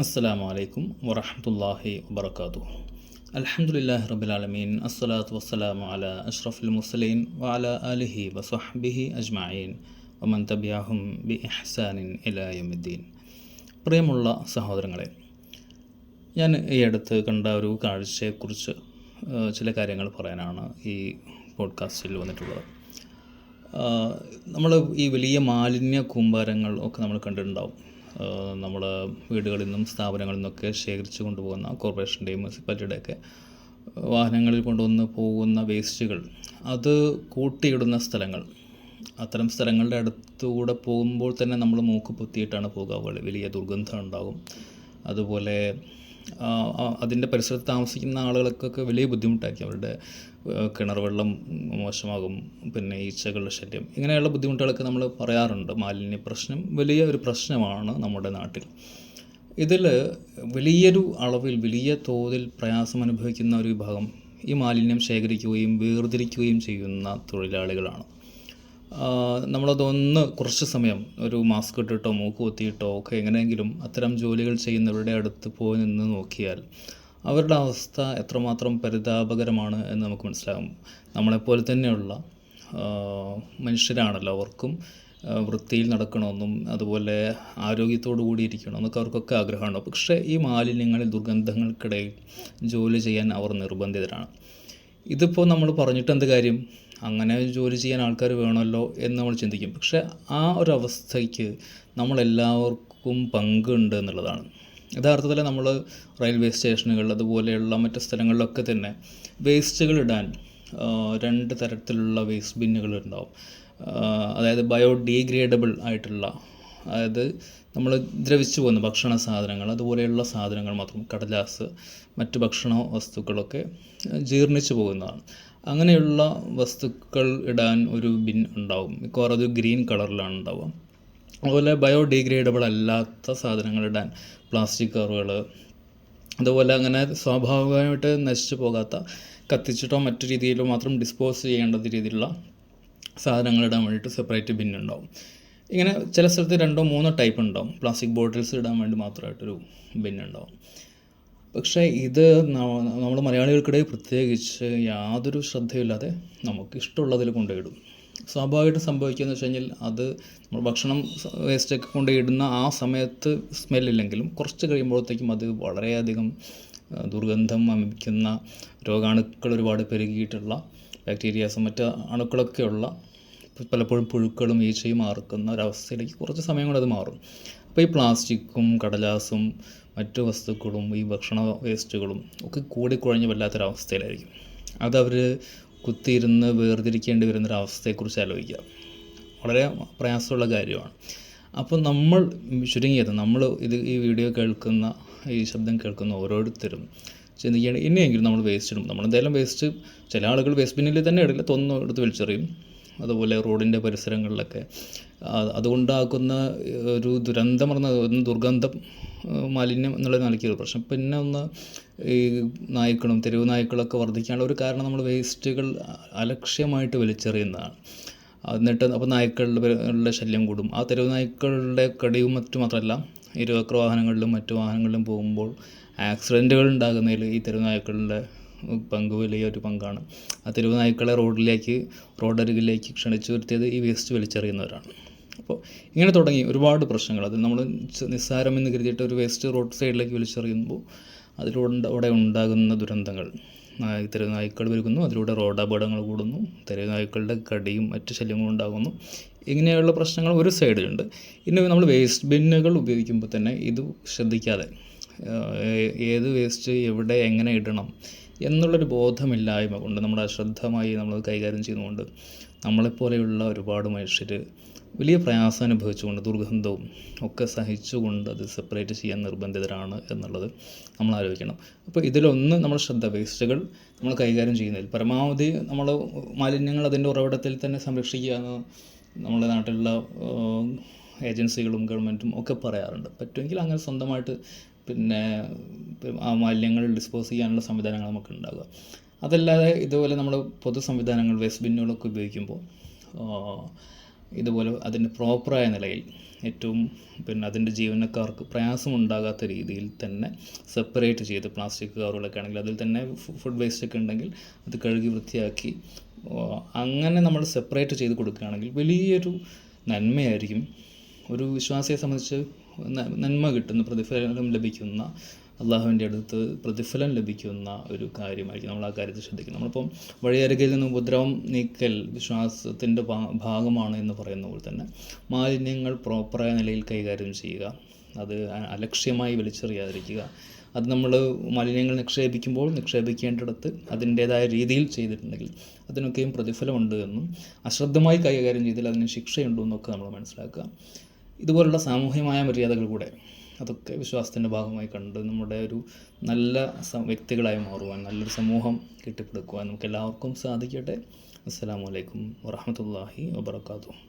അസ്സലാമു അലൈക്കും വറഹ്മത്തുള്ളാഹി വബറകാതുഹു. അൽഹംദുലില്ലാഹി റബ്ബിൽ ആലമീൻ. അസ്സലാത്തു വസ്സലാമു അലാ അഷ്റഫിൽ മുർസലീൻ വഅലാ ആലിഹി വസ്വഹ്ബിഹി അജ്മഈൻ വമൻ തബിഅഹും ബി ഇഹ്സാനിൻ ഇലാ യൗമിദ്ദീൻ. പ്രിയമുള്ള സഹോദരങ്ങളെ, ഞാൻ ഈ അടുത്ത് കണ്ട ഒരു കാഴ്ചയെക്കുറിച്ച് ചില കാര്യങ്ങൾ പറയാനാണ് ഈ പോഡ്കാസ്റ്റിൽ വന്നിട്ടുള്ളത്. നമ്മൾ ഈ വലിയ മാലിന്യ കൂമ്പാരങ്ങൾ ഒക്കെ നമ്മൾ കണ്ടിട്ടുണ്ടാവും. നമ്മൾ വീടുകളിൽ നിന്നും സ്ഥാപനങ്ങളിൽ നിന്നൊക്കെ ശേഖരിച്ചു കൊണ്ടുപോകുന്ന കോർപ്പറേഷൻ്റെയും മുനിസിപ്പാലിറ്റിയുടെയൊക്കെ വാഹനങ്ങളിൽ കൊണ്ടുവന്ന് പോകുന്ന വേസ്റ്റുകൾ, അത് കൂട്ടിയിടുന്ന സ്ഥലങ്ങൾ, അത്തരം സ്ഥലങ്ങളുടെ അടുത്തുകൂടെ പോകുമ്പോൾ തന്നെ നമ്മൾ മൂക്ക് പൊത്തിയിട്ടാണ് പോകുക. വലിയ ദുർഗന്ധം ഉണ്ടാകും. അതുപോലെ അതിൻ്റെ പരിസരത്ത് താമസിക്കുന്ന ആളുകൾക്കൊക്കെ വലിയ ബുദ്ധിമുട്ടായിരിക്കും. അവരുടെ കിണർ വെള്ളം മോശമാകും, പിന്നെ ഈച്ചകളുടെ ശല്യം, ഇങ്ങനെയുള്ള ബുദ്ധിമുട്ടുകളൊക്കെ നമ്മൾ പറയാറുണ്ട്. മാലിന്യ പ്രശ്നം വലിയ ഒരു പ്രശ്നമാണ് നമ്മുടെ നാട്ടിൽ. ഇതിൽ വലിയൊരു അളവിൽ വലിയ തോതിൽ പ്രയാസം അനുഭവിക്കുന്ന ഒരു വിഭാഗം ഈ മാലിന്യം ശേഖരിക്കുകയും വേർതിരിക്കുകയും ചെയ്യുന്ന തൊഴിലാളികളാണ്. നമ്മളതൊന്ന് കുറച്ച് സമയം ഒരു മാസ്ക് ഇട്ടിട്ടോ മൂക്ക് കുത്തിയിട്ടോ ഒക്കെ എങ്ങനെയെങ്കിലും അത്തരം ജോലികൾ ചെയ്യുന്നവരുടെ അടുത്ത് പോയി നിന്ന് നോക്കിയാൽ അവരുടെ അവസ്ഥ എത്രമാത്രം പരിതാപകരമാണ് എന്ന് നമുക്ക് മനസ്സിലാകും. നമ്മളെപ്പോലെ തന്നെയുള്ള മനുഷ്യരാണല്ലോ, അവർക്കും വൃത്തിയിൽ നടക്കണമെന്നും അതുപോലെ ആരോഗ്യത്തോടു കൂടി ഇരിക്കണമെന്നൊക്കെ അവർക്കൊക്കെ ആഗ്രഹമാണ്. പക്ഷേ ഈ മാലിന്യങ്ങളിൽ ദുർഗന്ധങ്ങൾക്കിടയിൽ ജോലി ചെയ്യാൻ അവർ നിർബന്ധിതരാണ്. ഇതിപ്പോൾ നമ്മൾ പറഞ്ഞിട്ട് എന്ത് കാര്യം? അങ്ങനെ ജോലി ചെയ്യാൻ ആൾക്കാർ വേണമല്ലോ എന്ന് നമ്മൾ ചിന്തിക്കും. പക്ഷേ ആ ഒരു അവസ്ഥയ്ക്ക് നമ്മളെല്ലാവർക്കും പങ്കുണ്ട് എന്നുള്ളതാണ്. യഥാർത്ഥത്തിൽ നമ്മൾ റെയിൽവേ സ്റ്റേഷനുകൾ അതുപോലെയുള്ള മറ്റ് സ്ഥലങ്ങളിലൊക്കെ തന്നെ വേസ്റ്റുകൾ ഇടാൻ രണ്ട് തരത്തിലുള്ള വേസ്റ്റ് ബിന്നുകൾ ഉണ്ടാവും. അതായത് ബയോഡീഗ്രേഡബിൾ ആയിട്ടുള്ള, അതായത് നമ്മൾ ദ്രവിച്ചു പോകുന്ന ഭക്ഷണ സാധനങ്ങൾ അതുപോലെയുള്ള സാധനങ്ങൾ മാത്രം, കടലാസ്, മറ്റ് ഭക്ഷണ വസ്തുക്കളൊക്കെ ജീർണിച്ചു പോകുന്നതാണ്. അങ്ങനെയുള്ള വസ്തുക്കൾ ഇടാൻ ഒരു ബിൻ ഉണ്ടാവും. മിക്കവാറും അത് ഗ്രീൻ കളറിലാണ് ഉണ്ടാവുക. അതുപോലെ ബയോഡീഗ്രേഡബിൾ അല്ലാത്ത സാധനങ്ങൾ ഇടാൻ പ്ലാസ്റ്റിക് കവറുകൾ, അതുപോലെ അങ്ങനെ സ്വാഭാവികമായിട്ട് നശിച്ചു പോകാത്ത, കത്തിച്ചിട്ടോ മറ്റു രീതിയിലോ മാത്രം ഡിസ്പോസ് ചെയ്യേണ്ട രീതിയിലുള്ള സാധനങ്ങൾ ഇടാൻ വേണ്ടിയിട്ട് സെപ്പറേറ്റ് ബിൻ ഉണ്ടാവും. ഇങ്ങനെ ചില സ്ഥലത്ത് 2-3 ടൈപ്പ് ഉണ്ടാവും. പ്ലാസ്റ്റിക് ബോട്ടിൽസ് ഇടാൻ വേണ്ടി മാത്രമായിട്ടൊരു ബിൻ ഉണ്ടാവും. പക്ഷേ ഇത് നമ്മൾ മലയാളികൾക്കിടയിൽ പ്രത്യേകിച്ച് യാതൊരു ശ്രദ്ധയില്ലാതെ നമുക്ക് ഇഷ്ടമുള്ളതിൽ കൊണ്ടുപോയിടും. സ്വാഭാവികമായിട്ടും സംഭവിക്കുകയെന്ന് വെച്ച് കഴിഞ്ഞാൽ, അത് നമ്മൾ ഭക്ഷണം വേസ്റ്റൊക്കെ കൊണ്ടുപോയിടുന്ന ആ സമയത്ത് സ്മെല്ലില്ലെങ്കിലും കുറച്ച് കഴിയുമ്പോഴത്തേക്കും അത് വളരെയധികം ദുർഗന്ധം വമിക്കുന്ന, രോഗാണുക്കൾ ഒരുപാട് പെരുകിയിട്ടുള്ള, ബാക്ടീരിയാസും മറ്റ് അണുക്കളൊക്കെയുള്ള, പലപ്പോഴും പുഴുക്കളും ഈച്ചയും ആർക്കുന്ന ഒരവസ്ഥയിലേക്ക് കുറച്ച് സമയം കൊണ്ട് അത് മാറും. അപ്പോൾ ഈ പ്ലാസ്റ്റിക്കും കടലാസും മറ്റു വസ്തുക്കളും ഈ ഭക്ഷണ വേസ്റ്റുകളും ഒക്കെ കൂടിക്കുഴഞ്ഞ് വല്ലാത്തൊരവസ്ഥയിലായിരിക്കും. അതവർ കുത്തിയിരുന്ന് വേർതിരിക്കേണ്ടി വരുന്നൊരവസ്ഥയെക്കുറിച്ച് ആലോചിക്കുക. വളരെ പ്രയാസമുള്ള കാര്യമാണ്. അപ്പോൾ നമ്മൾ ചുരുങ്ങിയത് ഈ വീഡിയോ കേൾക്കുന്ന, ഈ ശബ്ദം കേൾക്കുന്ന ഓരോരുത്തരും ചിന്തിക്കുകയാണ്, ഇനിയെങ്കിലും നമ്മൾ വേസ്റ്റ് ഇടും. നമ്മളെന്തായാലും വേസ്റ്റ്, ചില ആളുകൾ വേസ്റ്റ് ബിന്നിൽ തന്നെ ഇടില്ല, എടുത്ത് വലിച്ചെറിയും. അതുപോലെ റോഡിൻ്റെ പരിസരങ്ങളിലൊക്കെ അതുകൊണ്ടാക്കുന്ന ഒരു ദുരന്തം പറഞ്ഞ ദുർഗന്ധം, മാലിന്യം എന്നുള്ള നിലയ്ക്കൊരു പ്രശ്നം. പിന്നെ ഈ നായ്ക്കളും തെരുവ് നായ്ക്കളൊക്കെ വർദ്ധിക്കാനുള്ള ഒരു കാരണം നമ്മൾ വേസ്റ്റുകൾ അലക്ഷ്യമായിട്ട് വലിച്ചെറിയുന്നതാണ്. എന്നിട്ട് അപ്പോൾ നായ്ക്കളുടെ ശല്യം കൂടും. ആ തെരുവ് നായ്ക്കളുടെ കടിയും മാത്രമല്ല, ഇരുചക്ര വാഹനങ്ങളിലും മറ്റു വാഹനങ്ങളിലും പോകുമ്പോൾ ആക്സിഡൻറ്റുകൾ ഉണ്ടാകുന്നതിൽ ഈ തെരുവ് നായ്ക്കളുടെ പങ്ക് വലിയൊരു പങ്കാണ്. ആ തെരുവ് നായ്ക്കളെ റോഡരികിലേക്ക് ക്ഷണിച്ചു വരുത്തിയത് ഈ വേസ്റ്റ് വലിച്ചെറിയുന്നവരാണ്. അപ്പോൾ ഇങ്ങനെ തുടങ്ങി ഒരുപാട് പ്രശ്നങ്ങൾ. അത് നമ്മൾ നിസ്സാരമെന്ന് കരുതിയിട്ട് ഒരു വേസ്റ്റ് റോഡ് സൈഡിലേക്ക് വലിച്ചെറിയുമ്പോൾ അതിലൂടെ ഉണ്ടാകുന്ന ദുരന്തങ്ങൾ, തെരുവ് നായ്ക്കൾ വരുന്നു, അതിലൂടെ റോഡ് അപകടങ്ങൾ കൂടുന്നു, തെരുവ് നായ്ക്കളുടെ കടിയും മറ്റ് ശല്യങ്ങളും ഉണ്ടാകുന്നു. ഇങ്ങനെയുള്ള പ്രശ്നങ്ങൾ ഒരു സൈഡിലുണ്ട്. ഇനി നമ്മൾ വേസ്റ്റ് ബിന്നുകൾ ഉപയോഗിക്കുമ്പോൾ തന്നെ ഇത് ശ്രദ്ധിക്കാതെ ഏത് വേസ്റ്റ് എവിടെ എങ്ങനെ ഇടണം എന്നുള്ളൊരു ബോധമില്ലായ്മ കൊണ്ട്, നമ്മുടെ അശ്രദ്ധമായി നമ്മൾ കൈകാര്യം ചെയ്യുന്നതുകൊണ്ട് നമ്മളെപ്പോലെയുള്ള ഒരുപാട് മനുഷ്യർ വലിയ പ്രയാസം അനുഭവിച്ചുകൊണ്ട്, ദുർഗന്ധവും ഒക്കെ സഹിച്ചുകൊണ്ട് അത് സെപ്പറേറ്റ് ചെയ്യാൻ നിർബന്ധിതരാണ് എന്നുള്ളത് നമ്മൾ ആലോചിക്കണം. അപ്പോൾ ഇതിലൊന്ന് നമ്മൾ വേസ്റ്റുകൾ നമ്മൾ കൈകാര്യം ചെയ്യുന്നതിൽ പരമാവധി നമ്മൾ മാലിന്യങ്ങൾ അതിൻ്റെ ഉറവിടത്തിൽ തന്നെ സംരക്ഷിക്കുക എന്ന് നമ്മുടെ നാട്ടിലുള്ള ഏജൻസികളും ഗവൺമെൻറ്റും ഒക്കെ പറയാറുണ്ട്. പറ്റുമെങ്കിൽ അങ്ങനെ സ്വന്തമായിട്ട് പിന്നെ ആ മാലിന്യങ്ങൾ ഡിസ്പോസ് ചെയ്യാനുള്ള സംവിധാനങ്ങൾ നമുക്ക് ഉണ്ടാകുക. അതല്ലാതെ ഇതുപോലെ നമ്മൾ പൊതു സംവിധാനങ്ങൾ, വേസ്റ്റ് ബിന്നുകളൊക്കെ ഉപയോഗിക്കുമ്പോൾ ഇതുപോലെ അതിൻ്റെ പ്രോപ്പറായ നിലയിൽ ഏറ്റവും അതിൻ്റെ ജീവനക്കാർക്ക് പ്രയാസമുണ്ടാകാത്ത രീതിയിൽ തന്നെ സെപ്പറേറ്റ് ചെയ്ത് പ്ലാസ്റ്റിക് കവറുകളൊക്കെ ആണെങ്കിൽ അതിൽ തന്നെ ഫുഡ് വേസ്റ്റ് ഒക്കെ ഉണ്ടെങ്കിൽ അത് കഴുകി വൃത്തിയാക്കി അങ്ങനെ നമ്മൾ സെപ്പറേറ്റ് ചെയ്ത് കൊടുക്കുകയാണെങ്കിൽ വലിയൊരു നന്മയായിരിക്കും. ഒരു വിശ്വാസിയെ സംബന്ധിച്ച് നന്മ കിട്ടുന്ന, പ്രതിഫലം ലഭിക്കുന്ന, അള്ളാഹുവിൻ്റെ അടുത്ത് പ്രതിഫലം ലഭിക്കുന്ന ഒരു കാര്യമായിരിക്കും. നമ്മൾ ആ കാര്യത്തിൽ ശ്രദ്ധിക്കും. നമ്മളിപ്പം വഴിയരികിൽ നിന്ന് ഉപദ്രവം നീക്കൽ വിശ്വാസത്തിൻ്റെ ഭാഗമാണ് എന്ന് പറയുന്ന പോലെ തന്നെ മാലിന്യങ്ങൾ പ്രോപ്പറായ നിലയിൽ കൈകാര്യം ചെയ്യുക, അത് അലക്ഷ്യമായി വലിച്ചെറിയാതിരിക്കുക. അത് നമ്മൾ മാലിന്യങ്ങൾ നിക്ഷേപിക്കുമ്പോൾ നിക്ഷേപിക്കേണ്ടിടത്ത് അതിൻ്റേതായ രീതിയിൽ ചെയ്തിട്ടുണ്ടെങ്കിൽ അതിനൊക്കെയും പ്രതിഫലമുണ്ട് എന്നും അശ്രദ്ധമായി കൈകാര്യം ചെയ്താൽ അതിന് ശിക്ഷയുണ്ടെന്നൊക്കെ നമ്മൾ മനസ്സിലാക്കുക. ഇതുപോലുള്ള സാമൂഹ്യമായ മര്യാദകൾ കൂടെ അതൊക്കെ വിശ്വാസത്തിൻ്റെ ഭാഗമായി കണ്ട് നമ്മുടെ ഒരു നല്ല വ്യക്തികളായി മാറുവാൻ, നല്ലൊരു സമൂഹം കെട്ടിപ്പടുക്കുവാൻ നമുക്ക് എല്ലാവർക്കും സാധിക്കട്ടെ. അസ്സലാമു അലൈക്കും വറഹ്മത്തുള്ളാഹി വബറകാതുഹു.